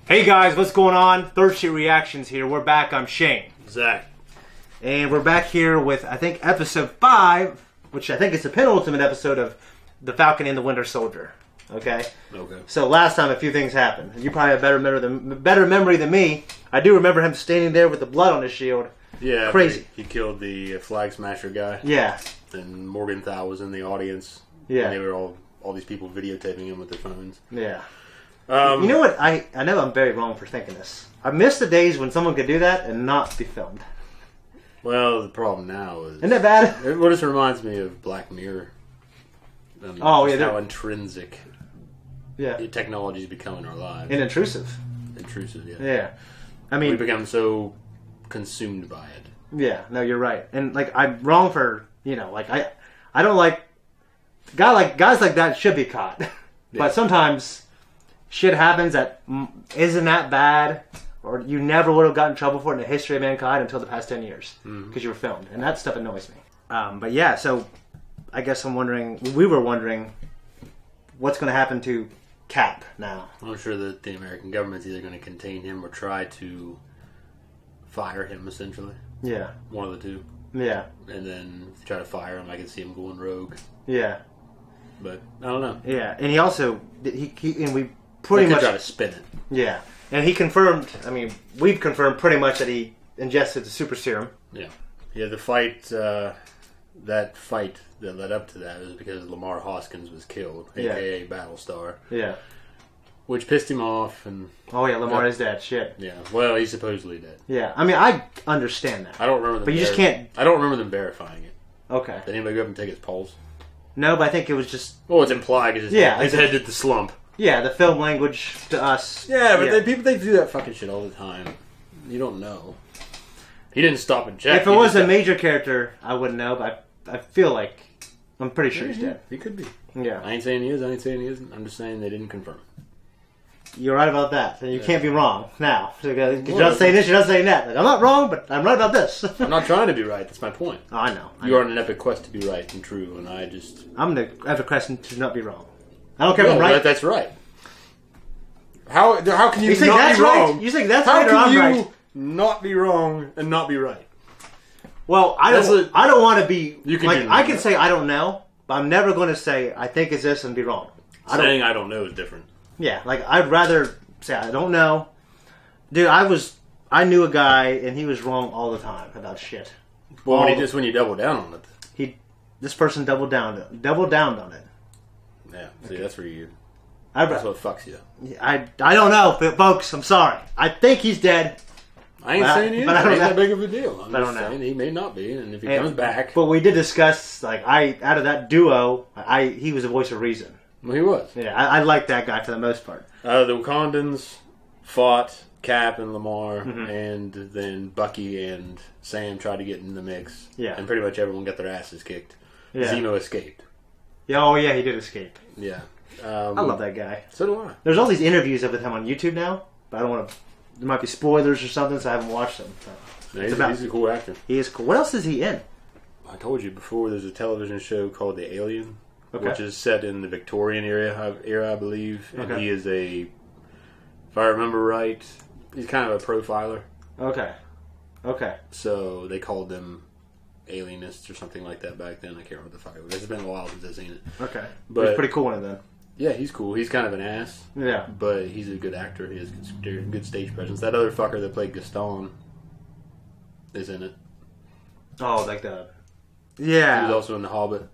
Hey guys, what's going on? Third Street Reactions here. We're back. I'm Shane. Zach. And we're back here with, I think, episode 5, which I think is the penultimate episode of The Falcon and the Winter Soldier. Okay? Okay. So last time a few things happened. You probably have better memory than me. I do remember him standing there with the blood on his shield. Yeah. Crazy. He killed the flag smasher guy. Yeah. And Morgenthau was in the audience. Yeah. And they were all these people videotaping him with their phones. Yeah. You know what? I know I'm very wrong for thinking this. I miss the days when someone could do that and not be filmed. Well, the problem now is... Isn't that bad? It just reminds me of Black Mirror. Oh, yeah. How intrinsic technology is becoming in our lives. And intrusive. Intrusive, yeah. Yeah. I mean... we become so consumed by it. Yeah, no, you're right. And, like, I'm wrong for, I don't like... Guys like that should be caught. Yeah. But sometimes... shit happens that isn't that bad, or you never would have gotten in trouble for it in the history of mankind until the past 10 years because you were filmed, and that stuff annoys me. But yeah, so I guess we were wondering what's going to happen to Cap now. I'm sure that the American government's either going to contain him or try to fire him, essentially. Yeah. One of the two. Yeah. And then if you try to fire him, I can see him going rogue. Yeah. But I don't know. Yeah, and he also we pretty much try to spin it. Yeah, and he confirmed. I mean, we've confirmed pretty much that he ingested the super serum. Yeah, yeah. The fight, that fight that led up to that was because Lamar Hoskins was killed, aka Battlestar. Yeah, which pissed him off. And oh yeah, Lamar is dead. Shit. Yeah. Well, he's supposedly dead. Yeah, I mean, I understand that. I don't remember them. But you just can't. I don't remember them verifying it. Okay. Did anybody go up and take his pulse? No, but I think it was just. Well, it's implied because his head did the slump. Yeah, the film language to us. Yeah, but people do that fucking shit all the time. You don't know. He didn't stop and check. If it was a major character, I wouldn't know, but I feel like I'm pretty sure he's dead. He could be. Yeah. I ain't saying he is. I ain't saying he isn't. I'm just saying they didn't confirm. You're right about that. And you can't be wrong now. Because you're not saying this, you're not saying that. Like, I'm not wrong, but I'm right about this. I'm not trying to be right. That's my point. Oh, I know. You are on an epic quest to be right and true, and I just... I'm the epic quest to not be wrong. I don't care if I'm right. That's right. How can you think not that's be wrong? Right? You think that's right or I'm right? How can you not be wrong and not be right? Well, I don't want to be... I can say I don't know, but I'm never going to say I think it's this and be wrong. Saying I don't know is different. Yeah, I'd rather say I don't know. Dude, I knew a guy and he was wrong all the time about shit. Well, when you double down on it. This person doubled down on it. Yeah, see, that's where you... That's what fucks you. I don't know, folks. I'm sorry. I think he's dead. I ain't saying he is. But I don't know. That big of a deal. I'm just saying he may not be, and if he comes back... But we did discuss, out of that duo, he was the voice of reason. Well, he was. Yeah, I like that guy for the most part. The Wakandans fought Cap and Lamar, and then Bucky and Sam tried to get in the mix. Yeah. And pretty much everyone got their asses kicked. Yeah. Zemo escaped. Yeah, oh yeah, he did escape. Yeah. I love that guy. So do I. There's all these interviews with him on YouTube now, but I don't want to... There might be spoilers or something, so I haven't watched them. So. Yeah, he's a cool actor. He is cool. What else is he in? I told you before, there's a television show called The Alien, which is set in the Victorian era, I believe. And he is if I remember right, he's kind of a profiler. Okay. So they called them alienists or something like that back then. I can't remember the fuck it was. It's been a while since I've seen it. Okay. But he's pretty cool in it then. Yeah, he's cool. He's kind of an ass. Yeah. But he's a good actor. He has good stage presence. That other fucker that played Gaston is in it. Oh, like the... Yeah. He was also in The Hobbit.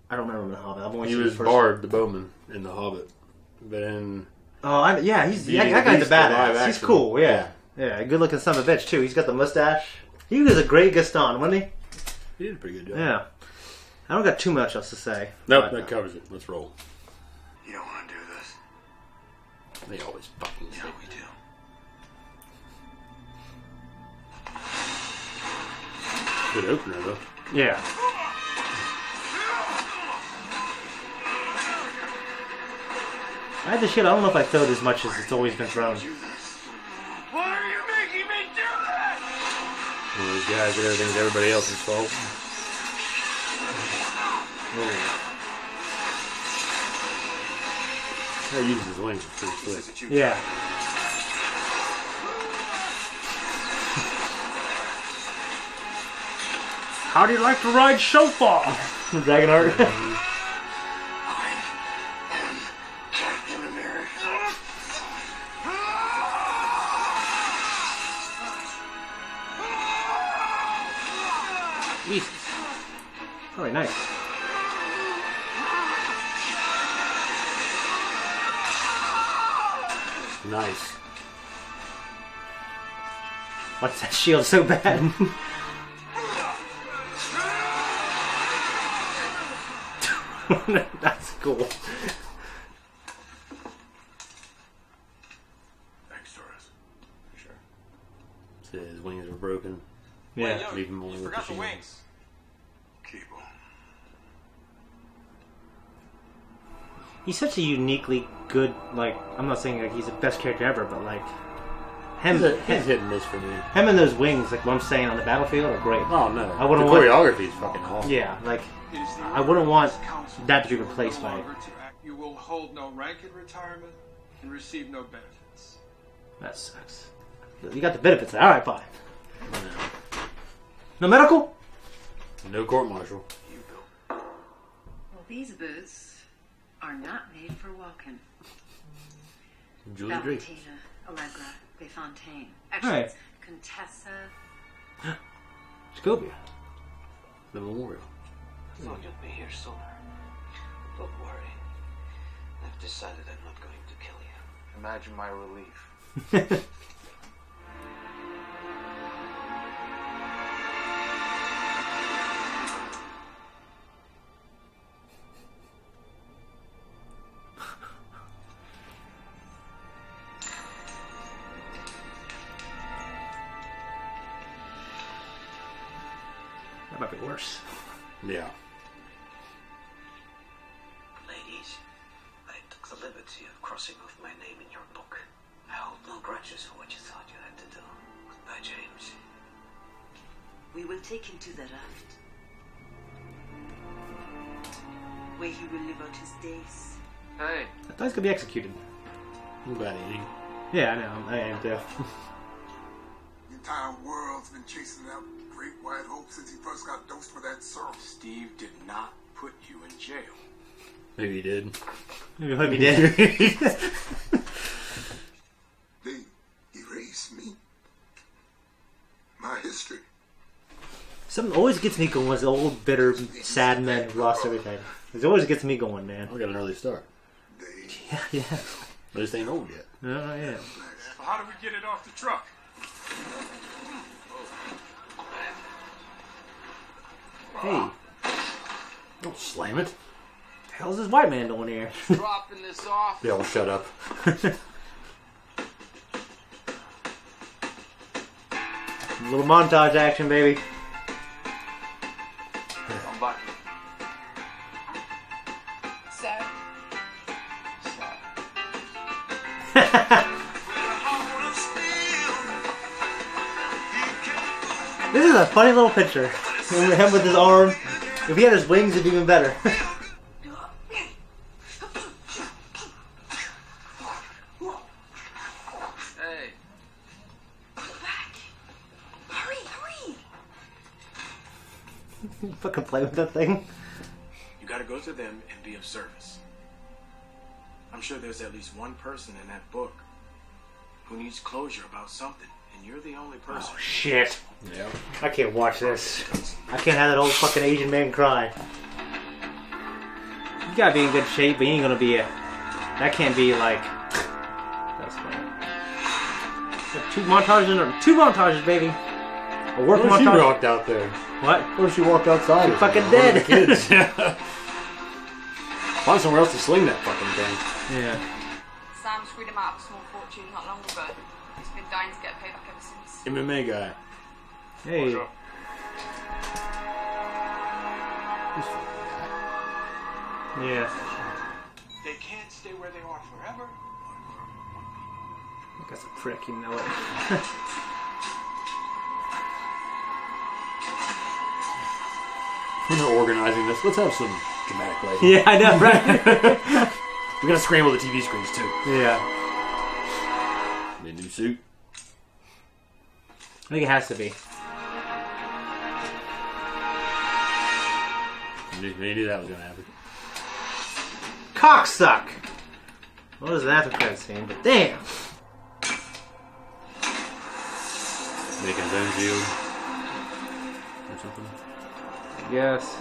I don't remember The Hobbit. He was Bard the Bowman in The Hobbit. But in... Oh, yeah, that guy's a badass. He's cool, yeah. Yeah, good looking son of a bitch, too. He's got the mustache. He was a great Gaston, wasn't he? He did a pretty good job. Yeah. I don't got too much else to say. Nope, that covers it. Let's roll. You don't want to do this. They always fucking say we do. Good opener, though. Yeah. I had the shit. I don't know if I felt as much as it's always been thrown. Why are you making me do that? One of those guys that everything's everybody else's fault. He uses his wings pretty slick. Yeah. How do you like to ride shofar? Dragonheart. I am Captain America. Jesus. Oh, nice. Nice. What's that shield so bad? That's cool. Thanks, Torres. Sure. So his wings were broken. Yeah. Wait, yo, Leave him only you with forgot the the shield. wings. Keep 'em. He's such a uniquely good, like, I'm not saying like he's the best character ever, but like him, He's hit and miss for me. him and those wings, like what I'm saying on the battlefield, are great. Oh no. I wouldn't the want- choreography is fucking awesome. Yeah, like It is the I wouldn't want Council that to be no replaced by. longer to act. You will hold no rank in retirement and receive no benefits. That sucks. You got the benefits. All right, fine. No medical. No court martial. Well, these boots are not made for walking. Julie Drake. Valentina Allegra de Fontaine. Actually, Right. it's Contessa. Scobia. The memorial. I thought you'd be here sooner. Don't worry. I've decided I'm not going to kill you. Imagine my relief. That might be worse. Yeah. Ladies, I took the liberty of crossing off my name in your book. I hold no grudges for what you thought you had to do. Goodbye, James. We will take him to the raft, where he will live out his days. Hey, I thought he's gonna be executed. I'm glad he ain't. Yeah, I know. I am too. The entire world's been chasing that great white hope since he first got dosed with that serum. Steve did not put you in jail. Maybe he did. Maybe hope he did. They erased me. My history. Something always gets me going was the old, bitter, sad men who lost everything. It always gets me going, man. I got an early start. They Yeah. But this ain't old yet. No, yeah. So how do we get it off the truck? Hey, Don't slam it. the hell's this white man doing here? dropping this off. Yeah, well, shut up. Little montage action, baby. I'm Bucky. Sir. This is a funny little picture. Him with his arm. If he had his wings, it'd be even better. Hey, Back! Hurry, hurry! Fucking play with that thing. You gotta go to them and be of service. I'm sure there's at least one person in that book who needs closure about something, and you're the only person. Oh shit! Yeah. I can't watch this. I can't have that old fucking Asian man cry. You gotta be in good shape, but you ain't gonna be a. That can't be like. That's fine. Two montages, baby. A work What if she montage. walked out there? What? What if she walked outside? She or fucking something? One of dead. the kids. Find somewhere else to sling that fucking thing. Yeah. Sam screwed him out of a small fortune not long ago. He's been dying to get payback ever since. MMA guy. Hey. Who's fucking guy? Yeah. They can't stay where they are forever. That's a prick, you know it. When they're organizing this, let's have some dramatic lighting. Yeah, I know, right? We gotta scramble the TV screens too. Yeah. The new suit. I think it has to be. They knew that was going to happen. Cocksuck! Well, there's an after credit scene, but damn! Making his own shield. Or something. Yes.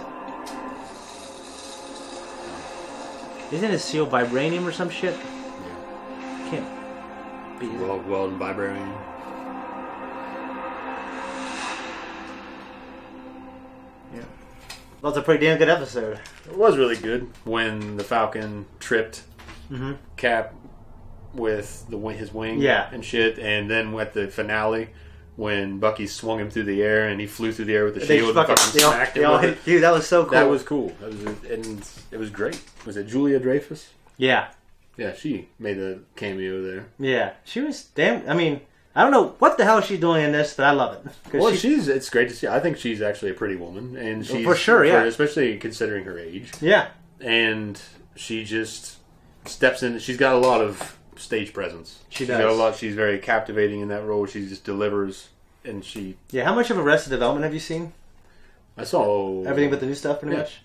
Isn't his shield vibranium or some shit? Yeah. Can't be. Weld and vibranium. Yeah. Well, it's a pretty damn good episode. It was really good when the Falcon tripped Cap with his wing and shit, and then at the finale when Bucky swung him through the air and he flew through the air with the shield and fucking smacked him with it. Dude, that was so cool. That was cool. And it was great. Was it Julia Dreyfus? Yeah. Yeah, she made a cameo there. Yeah. She was damn... I mean, I don't know what the hell she's doing in this, but I love it. Well, it's great to see. I think she's actually a pretty woman. And she's, for sure, yeah. Especially considering her age. Yeah. And she just steps in. She's got a lot of stage presence. She's got a lot. She's very captivating in that role. She just delivers, and she. Yeah. How much of Arrested Development have you seen? I saw everything but the new stuff, pretty much.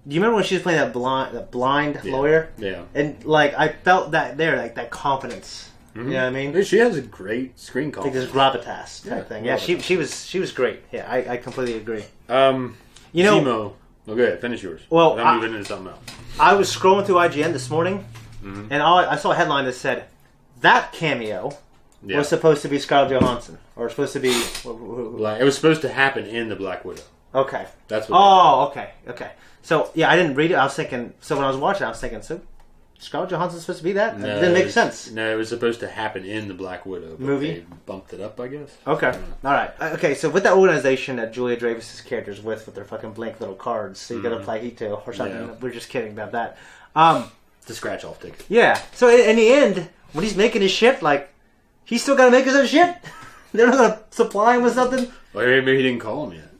Do you remember when she was playing that blind lawyer? Yeah. And like I felt that there, like that confidence. You know what I mean? She has a great screen confidence. Like this gravitas type thing. Yeah, she was great. Yeah, I completely agree. You know, Zemo. Well, go ahead, finish yours. Well, I'm moving into something else. I was scrolling through IGN this morning, and I saw a headline that said that cameo was supposed to be Scarlett Johansson, or supposed to be. It was supposed to happen in the Black Widow. Okay. That's what. Okay. So yeah, I didn't read it. I was thinking. So when I was watching, I was thinking, so Scarlett Johansson's supposed to be that? No, it didn't make sense. No, it was supposed to happen in the Black Widow movie. They bumped it up, I guess. Okay. All right. Okay. So with that organization that Julia Dreyfus' character's with their fucking blank little cards, so you got to play Hito or something. Yeah. We're just kidding about that. It's a scratch off ticket. Yeah. So in the end, when he's making his shit, like he's still got to make his own shit. They're not gonna supply him with something. Well, maybe he didn't call him yet.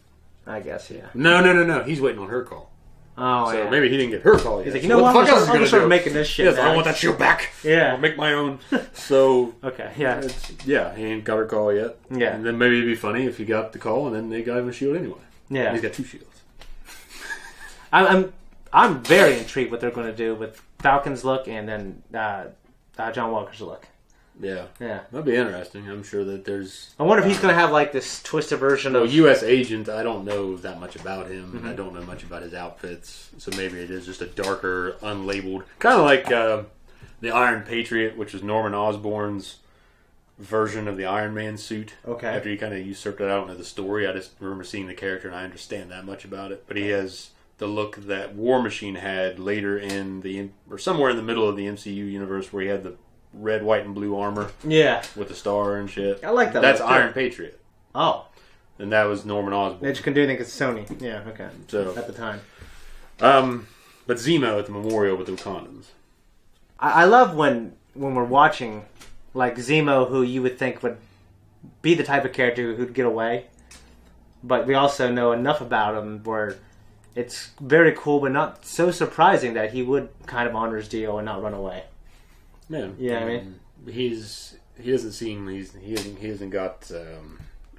I guess yeah. No. He's waiting on her call. Oh, so maybe he didn't get her call yet. He's like, you know what? I'm gonna start making this shit. Yes, I want that shield back. Yeah, I'll make my own. So okay, yeah, he ain't got her call yet. Yeah, and then maybe it'd be funny if he got the call and then they got him a shield anyway. Yeah, and he's got 2 shields. I'm very intrigued what they're going to do with Falcon's look and then John Walker's look. Yeah, that'd be interesting. I'm sure that there's. I wonder if he's going to have like this twisted version of U.S. Agent. I don't know that much about him, and I don't know much about his outfits. So maybe it is just a darker, unlabeled, kind of like the Iron Patriot, which is Norman Osborn's version of the Iron Man suit. Okay. After he kind of usurped it, I don't know the story. I just remember seeing the character, and I understand that much about it. But he has the look that War Machine had later or somewhere in the middle of the MCU universe, where he had the red, white, and blue armor. Yeah. With the star and shit. I like that. That's Iron Patriot. Oh. And that was Norman Osborn. They just couldn't do anything because Sony. Yeah, okay. So at the time. But Zemo at the memorial with the Wakandans. I love when we're watching, like, Zemo, who you would think would be the type of character who'd get away. But we also know enough about him where it's very cool, but not so surprising that he would kind of honor his deal and not run away. Man, yeah, I mean, he doesn't seem he hasn't got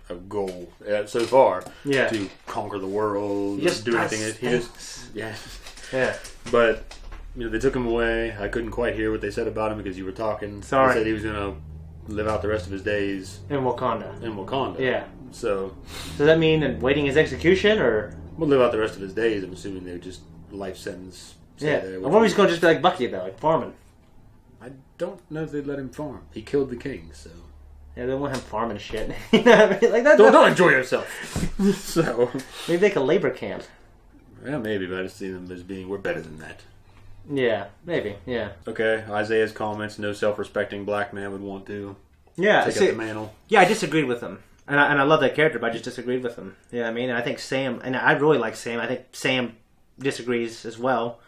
a goal so far. Yeah. To conquer the world, just do anything. He just yeah. But they took him away. I couldn't quite hear what they said about him because you were talking. Sorry. They said he was gonna live out the rest of his days in Wakanda. Yeah. So does that mean waiting his execution or? We'll live out the rest of his days. I'm assuming they're just life sentence. Yeah. I wonder if he's going to just be like Bucky though, like farming. I don't know if they'd let him farm. He killed the king, so. Yeah, they want him farming shit. You know what I mean? Like that. Don't enjoy yourself. So maybe like a labor camp. Yeah, maybe, but I just see them as being we're better than that. Yeah, maybe. Yeah. Okay, Isaiah's comments: no self-respecting black man would want to. Yeah, take up the mantle. Yeah, I disagreed with him, and I love that character, but I just disagreed with him. Yeah, I mean, and I think Sam, and I really like Sam. I think Sam disagrees as well.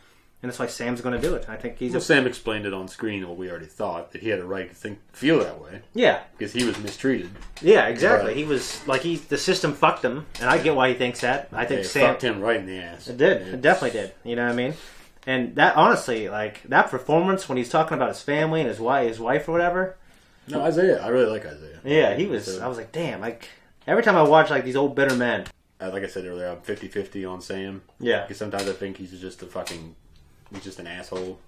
And that's why Sam's going to do it. I think Sam explained it on screen what we already thought, that he had a right to feel that way. Yeah. Because he was mistreated. Yeah, exactly. But he was, like, the system fucked him, and I get why he thinks that. I think Sam fucked him right in the ass. It did. It definitely did. You know what I mean? And that, honestly, like, that performance when he's talking about his family and his wife or whatever. No, Isaiah. I really like Isaiah. Yeah, he was, I was like, damn, like, every time I watch, like, these old bitter men. like I said earlier, I'm 50-50 on Sam. Yeah. Because sometimes I think he's just an asshole.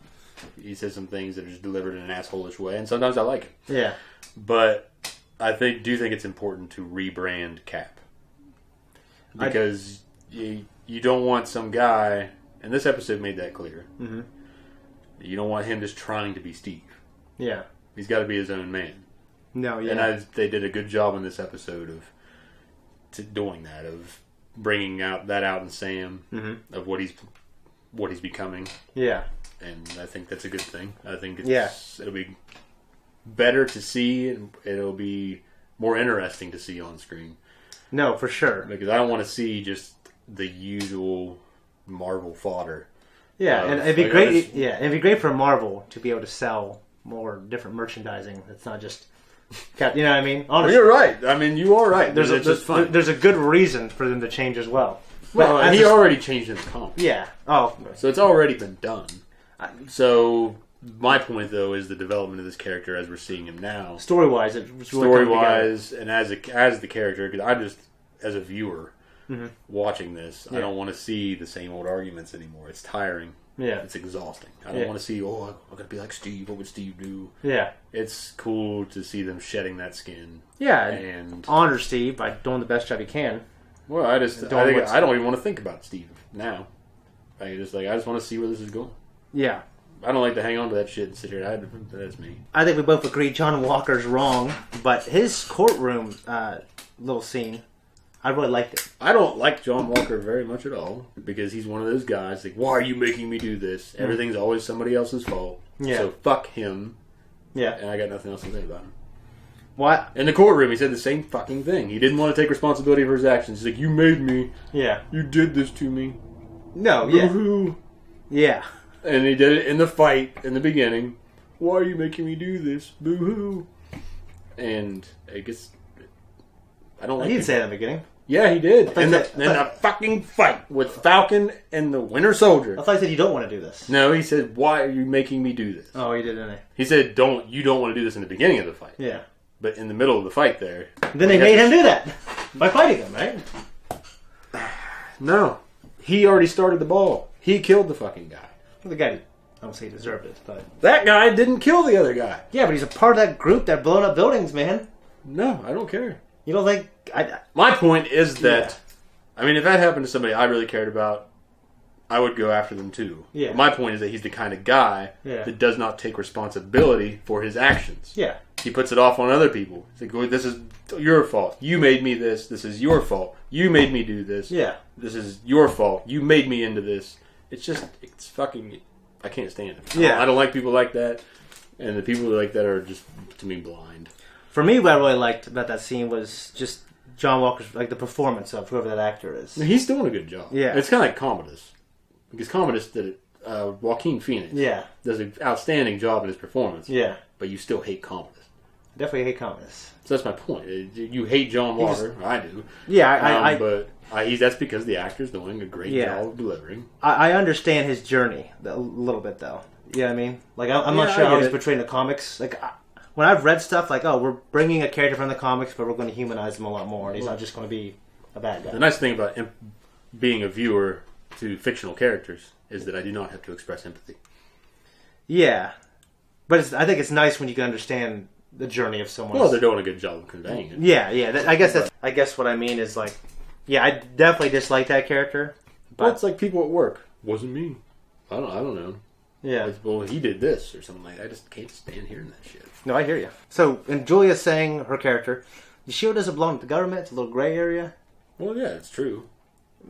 He says some things that are just delivered in an asshole-ish way, and sometimes I like it. Yeah. But I do think it's important to rebrand Cap. Because you don't want some guy, and this episode made that clear, you don't want him just trying to be Steve. Yeah. He's got to be his own man. No, yeah. And they did a good job in this episode of doing that, of bringing out in Sam, of what he's becoming. Yeah. And I think that's a good thing. I think it'll be better to see, and it'll be more interesting to see on screen. No, for sure. Because I don't want to see just the usual Marvel fodder. Yeah, and it'd be great. It'd be great for Marvel to be able to sell more different merchandising. It's not just, you know what I mean? Honestly, you're right. I mean, you are right. There's a good reason for them to change as well. Well, he already changed in the comics. Yeah. Oh, so it's already been done. So my point, though, is the development of this character as we're seeing him now. Story-wise, it's really story-wise, and as the character, because I'm just as a viewer watching this, I don't want to see the same old arguments anymore. It's tiring. Yeah, it's exhausting. I don't want to see. I'm gonna be like Steve. What would Steve do? Yeah, it's cool to see them shedding that skin. Yeah, and honor Steve by doing the best job he can. Well, I don't even want to think about Steve now. I just want to see where this is going. Yeah. I don't like to hang on to that shit and sit here. That's me. I think we both agree John Walker's wrong, but his courtroom little scene, I really liked it. I don't like John Walker very much at all because he's one of those guys like, why are you making me do this? Everything's always somebody else's fault. Yeah. So fuck him. Yeah. And I got nothing else to say about him. What? In the courtroom, he said the same fucking thing. He didn't want to take responsibility for his actions. He's like, you made me. Yeah. You did this to me. No, Boo-hoo. Yeah. And he did it in the fight in the beginning. Why are you making me do this? Boo-hoo. And I guess I don't like he didn't say that in the beginning. Yeah, he did. In the fucking fight with Falcon and the Winter Soldier. I thought he said you don't want to do this. No, he said, why are you making me do this? Oh, he did, didn't he? He said, you don't want to do this in the beginning of the fight. Yeah. But in the middle of the fight there. Then they made him do that. By fighting him, right? No. He already started the ball. He killed the fucking guy. Well, the guy, I don't say he deserved it, but... That guy didn't kill the other guy. Yeah, but he's a part of that group that blown up buildings, man. No, I don't care. You don't think... My point is that... Yeah. I mean, if that happened to somebody I really cared about, I would go after them too. Yeah. But my point is that he's the kind of guy that does not take responsibility for his actions. Yeah. He puts it off on other people. He's like, well, this is your fault. You made me this. This is your fault. You made me do this. Yeah. This is your fault. You made me into this. It's fucking... I can't stand it. Yeah. I don't like people like that. And the people like that are just, to me, blind. For me, what I really liked about that scene was just John Walker's, like, the performance of whoever that actor is. He's doing a good job. Yeah. It's kind of like Commodus. Because Commodus did it. Joaquin Phoenix does an outstanding job in his performance. Yeah. But you still hate Commodus. Definitely hate Commodus. So that's my point. You hate John Walker. I do. Yeah, but that's because the actor's doing a great job of delivering. I understand his journey a little bit, though. You know what I mean? Like, I'm not sure how he's portrayed in the comics. Like, when I've read stuff like, oh, we're bringing a character from the comics, but we're going to humanize him a lot more, and he's not just going to be a bad guy. The nice thing about being a viewer to fictional characters is that I do not have to express empathy. Yeah. But I think it's nice when you can understand the journey of someone. Well, they're doing a good job of conveying it. Yeah. I guess what I mean is, like, yeah, I definitely dislike that character. But well, it's like people at work. Wasn't me. I don't know. Yeah. Well, he did this or something like that. I just can't stand hearing that shit. No, I hear you. So, and Julia saying her character, the shield doesn't belong to the government. It's a little gray area. Well, yeah, it's true.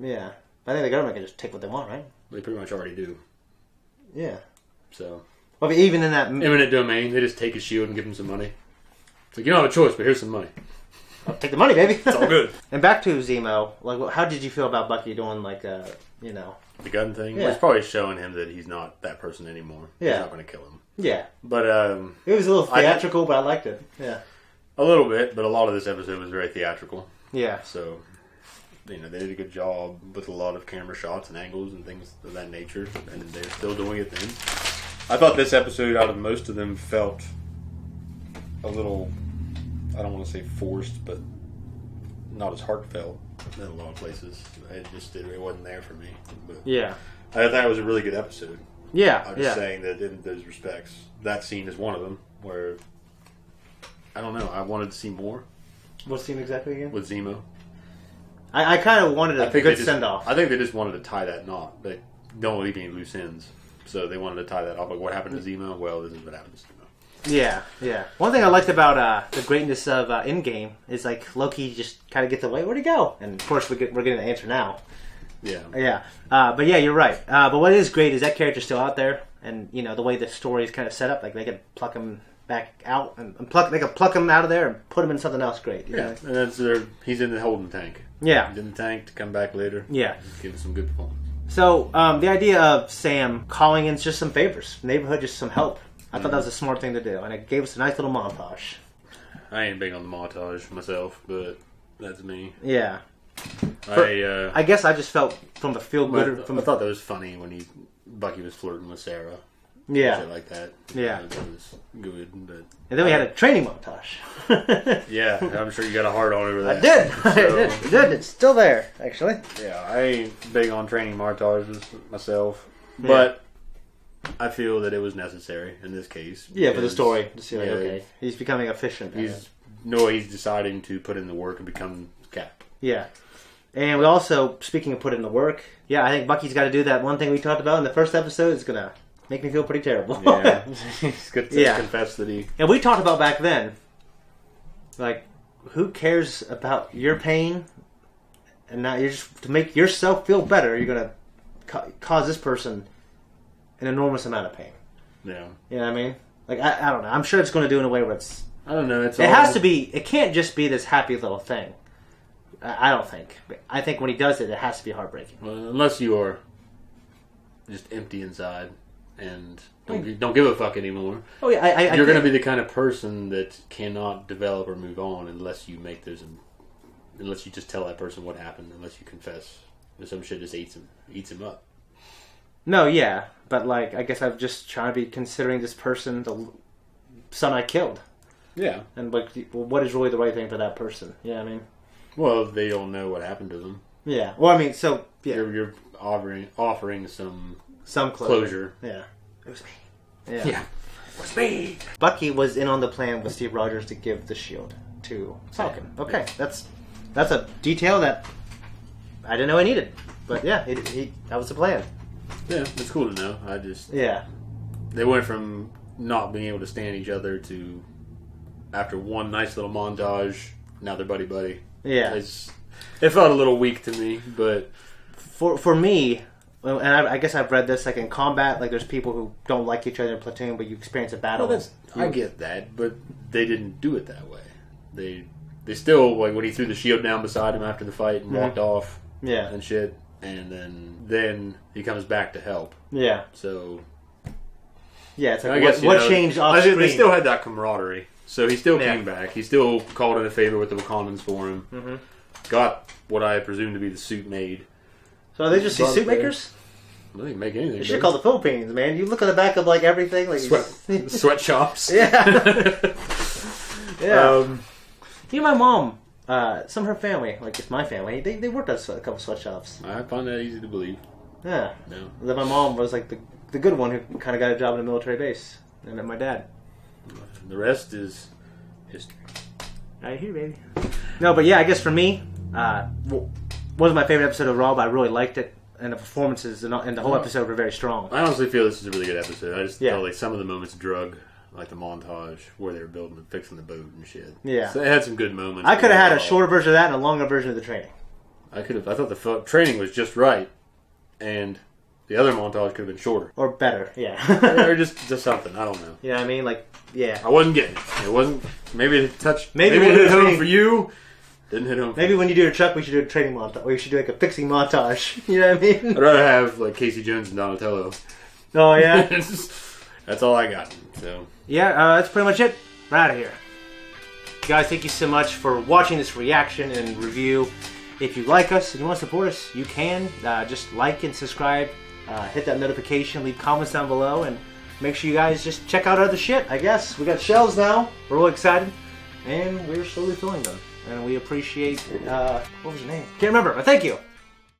Yeah. I think the government can just take what they want, right? They pretty much already do. Yeah. So. Well, but even in that... eminent domain, they just take his shield and give him some money. It's like, you don't have a choice, but here's some money. I'll take the money, baby. It's all good. And back to Zemo, like, how did you feel about Bucky doing, like, you know... the gun thing? Yeah. Well, it's probably showing him that he's not that person anymore. Yeah. He's not going to kill him. Yeah. But, it was a little theatrical, but I liked it. Yeah. A little bit, but a lot of this episode was very theatrical. Yeah. So, you know, they did a good job with a lot of camera shots and angles and things of that nature, and they're still doing it then. I thought this episode, out of most of them, felt a little, I don't want to say forced, but not as heartfelt in a lot of places. It wasn't there for me. But Yeah. I thought it was a really good episode. Yeah. I'm just saying that in those respects, that scene is one of them where I don't know. I wanted to see more. What scene exactly again? With Zemo. I kind of wanted a good send-off. I think they just wanted to tie that knot. They don't leave any loose ends. So they wanted to tie that off. Like, what happened to Zemo? Well, this is what happened to Zemo. Yeah. One thing I liked about the greatness of Endgame is, like, Loki just kind of gets away. Where'd he go? And, of course, we're getting the answer now. Yeah. But, yeah, you're right. But what is great is that character's still out there. And, you know, the way the story is kind of set up, like, they could pluck him back out and they could pluck him out of there and put him in something else great. You know? And he's in the holding tank. Yeah. He's in the tank to come back later. Yeah. Give us some good performance. So, the idea of Sam calling in just some favors, neighborhood, just some help. I thought that was a smart thing to do, and it gave us a nice little montage. I ain't big on the montage myself, but that's me. Yeah. I guess I just felt from the feel good. I thought that was funny when Bucky was flirting with Sarah. Yeah. Shit like that. Yeah. That was good. But and then we had a training montage. Yeah, I'm sure you got a hard on over that. I did. I did. It's still there, actually. Yeah, I ain't big on training montages myself, but I feel that it was necessary in this case. Yeah, for the story. To see, like, okay, he's becoming efficient. He's deciding to put in the work and become Cap. Yeah. And we also, speaking of putting in the work, I think Bucky's got to do that one thing we talked about in the first episode. It's going to make me feel pretty terrible. Yeah. He's good to confess that he... And we talked about back then, like, who cares about your pain? And now you're just, to make yourself feel better, you're going to cause this person an enormous amount of pain. Yeah. You know what I mean? Like, I don't know. I'm sure it's going to do in a way where it's... I don't know. It has to be... It can't just be this happy little thing. I don't think. I think when he does it, it has to be heartbreaking. Well, unless you are just empty inside and don't give a fuck anymore. Oh yeah, you're going to be the kind of person that cannot develop or move on unless you make those, unless you just tell that person what happened, unless you confess. Or some shit just eats him up. No, yeah, but like I guess I'm just trying to be considering this person the son I killed. Yeah, and like, what is really the right thing for that person? You know what I mean? Well, they don't know what happened to them. Yeah. Well, I mean, so yeah, you're offering some closure. Yeah. It was me. Yeah. It was me. Bucky was in on the plan with Steve Rogers to give the shield to Falcon. Okay, that's a detail that I didn't know I needed, but yeah, that was the plan. Yeah, it's cool to know. They went from not being able to stand each other to after one nice little montage, now they're buddy. Yeah, it felt a little weak to me, but for me, and I guess I've read this, like in combat, like there's people who don't like each other in platoon, but you experience a battle. Well, I get that, but they didn't do it that way. They still, like when he threw the shield down beside him after the fight and walked off, and shit, and then he comes back to help. Yeah. So yeah, it's like what changed off screen? They still had that camaraderie. So he still came back. He still called in a favor with the Wakandans for him. Mm-hmm. Got what I presume to be the suit made. So are they just these suit makers? Well, they can make anything. They should call the Philippines, man. You look at the back of like everything, like sweatshops. Yeah. Yeah. You know, my mom, some of her family, like it's my family, they worked at a couple sweatshops. I find that easy to believe. Yeah. No. Then my mom was like the good one who kind of got a job in a military base, and then my dad. The rest is history. Right here, baby. No, but yeah, I guess for me, wasn't my favorite episode overall, but I really liked it, and the performances and the whole episode were very strong. I honestly feel this is a really good episode. I just felt like some of the moments drug, like the montage where they were building and fixing the boat and shit. Yeah, so it had some good moments. I could have had a shorter version of that and a longer version of the training. I thought the training was just right, and the other montage could have been shorter or better. Yeah, or just something. I don't know. Yeah, I mean, like, yeah, I wasn't getting it. It wasn't. Maybe it touched. Maybe it hit home for you. Didn't hit home. Maybe when you do a truck, we should do a training montage, or you should do like a fixing montage. You know what I mean? I'd rather have like Casey Jones and Donatello. Oh yeah, that's all I got. So yeah, that's pretty much it. We're out of here, guys. Thank you so much for watching this reaction and review. If you like us and you want to support us, you can just like and subscribe. Hit that notification, leave comments down below, and make sure you guys just check out other shit, I guess. We got shelves now. We're really excited, and we're slowly filling them. and we appreciate. What was your name? Can't remember. But thank you.